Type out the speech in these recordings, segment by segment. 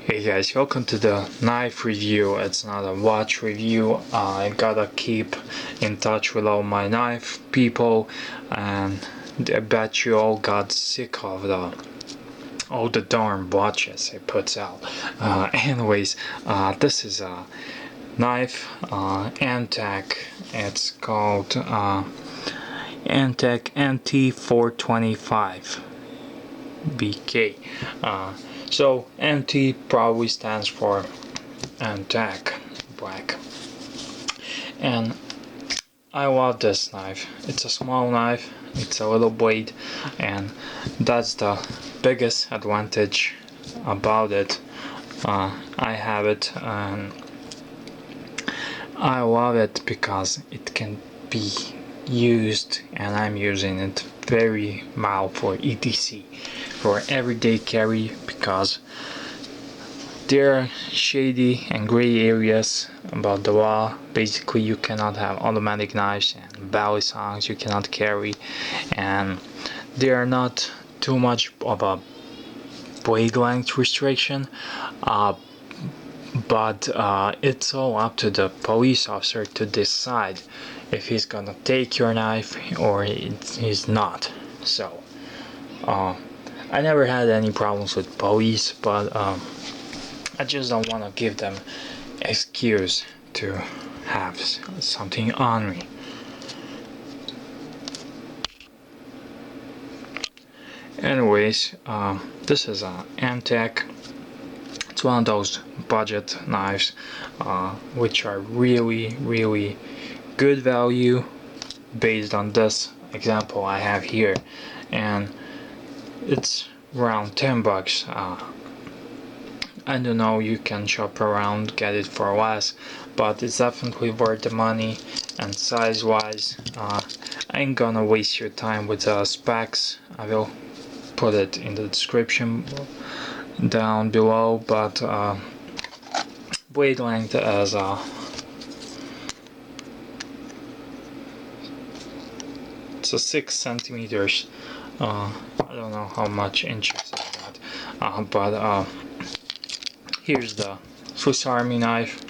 Hey guys, welcome to the knife review. It's not a watch review. I gotta keep in touch with all my knife people, and I bet you all got sick of all the darn watches it puts out. Anyways, this is a knife, MTech. It's called MTech MT-425BK. So MT probably stands for MTech black, and I love this knife. It's a small knife, it's a little blade, and that's the biggest advantage about it. I have it and I love it because it can be used, and I'm using it very mild for EDC, for everyday carry, because there are shady and gray areas about the law. Basically, you cannot have automatic knives and balisongs you cannot carry, and there are not too much of a blade length restriction, but it's all up to the police officer to decide if he's gonna take your knife or he's not. So I never had any problems with police, but I just don't want to give them excuse to have something on me. Anyways, this is a MTech. It's one of those budget knives which are really good value based on this example I have here, and it's around 10 bucks. I don't know, you can shop around, get it for less, but it's definitely worth the money. And size wise, I ain't gonna waste your time with the specs. I will put it in the description down below, but blade length as it's a 6 centimeters. I don't know how much inches is that, but here's the Swiss Army knife.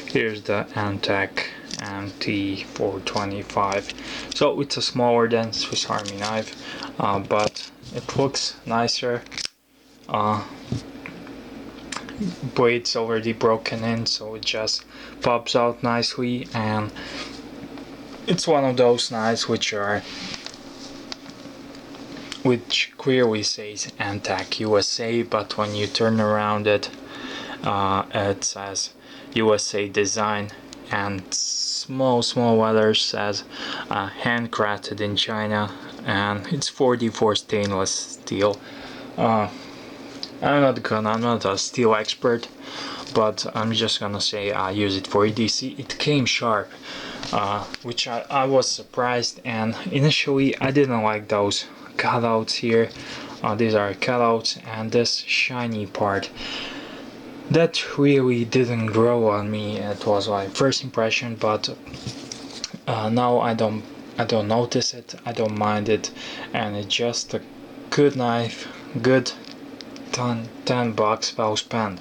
Here's the MTech MT-425. So it's a smaller than Swiss Army knife, but it looks nicer. Blade's already broken in, so it just pops out nicely, and it's one of those knives which clearly says MTech USA, but when you turn around it, it says USA design, and small letters says handcrafted in China, and it's 44 stainless steel. I'm not a steel expert, but I'm just gonna say I use it for EDC. It came sharp, which I was surprised, and initially I didn't like those cutouts here. These are cutouts, and this shiny part that really didn't grow on me. It was my first impression, but now I don't notice it, I don't mind it, and it's just a good knife, good 10 bucks well spent.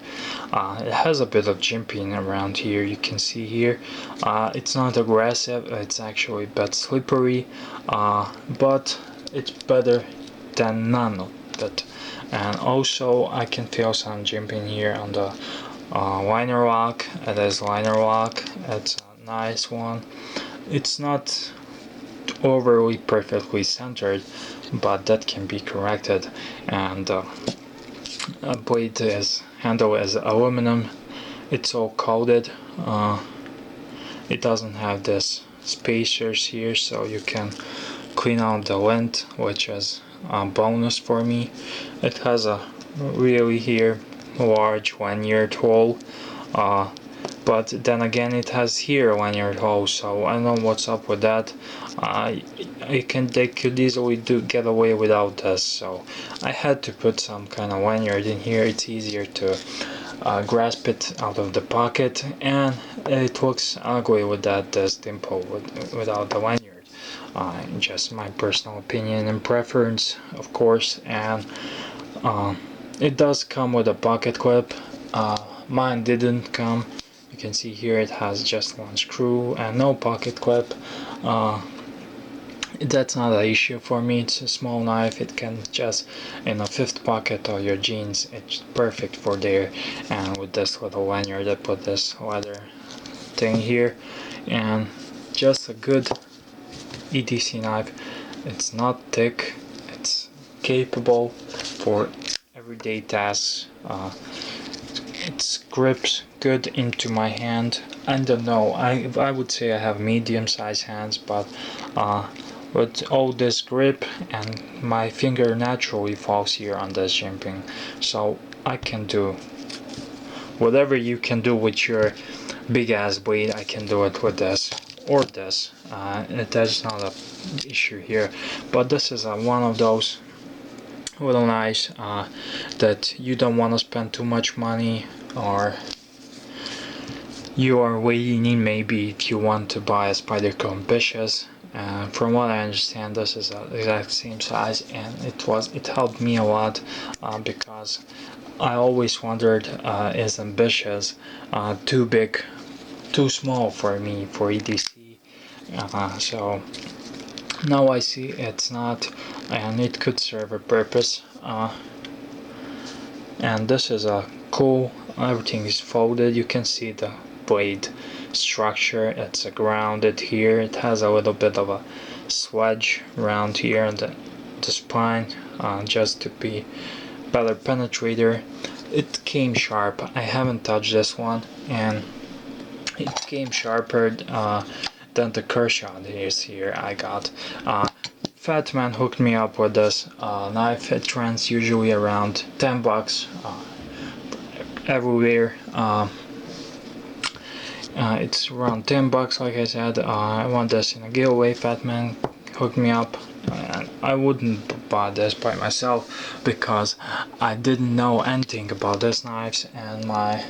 It has a bit of jimping around here, you can see here. It's not aggressive, it's actually a bit slippery, but it's better than none of it. And also I can feel some jimping here on the liner lock. It is liner lock, it's a nice one. It's not overly perfectly centered, but that can be corrected. And blade handle is aluminum. It's all coated. It doesn't have this spacers here, so you can clean out the lint, which is a bonus for me. It has a really here large lanyard hole, but then again it has here a lanyard hole, so I don't know what's up with that. They could easily get away without this, so I had to put some kind of lanyard in here. It's easier to grasp it out of the pocket, and it looks ugly with that dimple without the lanyard. Just my personal opinion and preference, of course. And It does come with a pocket clip. Mine didn't come. You can see here it has just one screw and no pocket clip. That's not an issue for me. It's a small knife. It can just in a fifth pocket of your jeans. It's perfect for there. And with this little lanyard, I put this leather thing here, and just a good EDC knife. It's not thick. It's capable for everyday tasks. It grips good into my hand. I don't know. I would say I have medium-sized hands, but with all this grip, and my finger naturally falls here on this jimping, so I can do whatever you can do with your big ass blade. I can do it with this or this. That's not a issue here, but this is one of those little knives that you don't want to spend too much money, or you are waiting in maybe if you want to buy a Spyderco Ambitious. From what I understand, this is the exact same size, and it helped me a lot because I always wondered, is Ambitious too big, too small for me for EDC? So now I see it's not, and it could serve a purpose. And this is a cool. Everything is folded. You can see the blade structure. It's grounded here. It has a little bit of a swedge around here on the spine, just to be better penetrator. It came sharp. I haven't touched this one, and it came sharper than the Kershaw is here I got. Fat Man hooked me up with this knife. It runs usually around $10 everywhere. It's around $10, like I said. I want this in a giveaway. Fat Man hooked me up, and I wouldn't buy this by myself because I didn't know anything about these knives, and my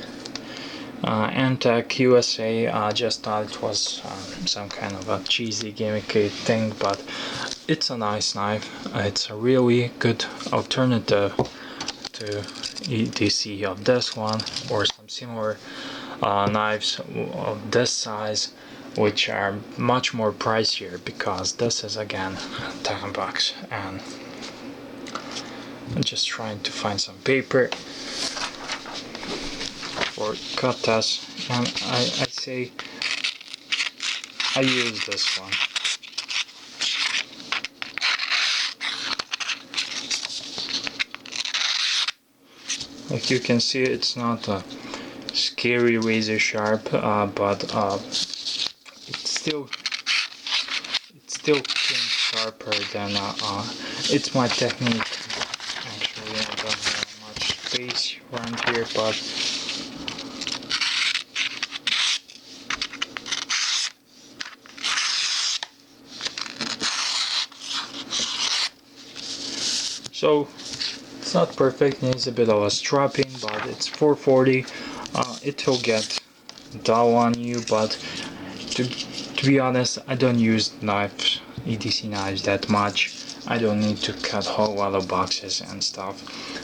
MTech USA just thought it was some kind of a cheesy gimmicky thing, but it's a nice knife. It's a really good alternative to EDC of this one or some similar knives of this size, which are much more pricier, because this is again $10. And I'm just trying to find some paper for cut test, and I say I use this one. Like you can see, it's not a scary razor sharp, but it's still came sharper than it's my technique. Actually, I don't have much space around here, but so it's not perfect. It needs a bit of a strapping, but it's 440. It will get dull on you, but to be honest, I don't use knives, EDC knives, that much. I don't need to cut whole lot of boxes and stuff,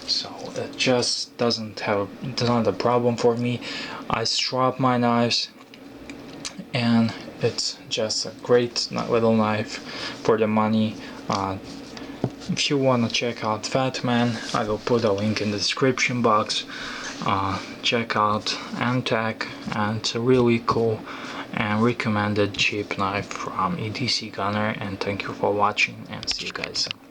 so it just it's not a problem for me. I strap my knives, and it's just a great little knife for the money. If you want to check out Fat Man, I will put a link in the description box. Check out MTech, and it's a really cool and recommended cheap knife from EDC Gunner. And thank you for watching, and see you guys soon.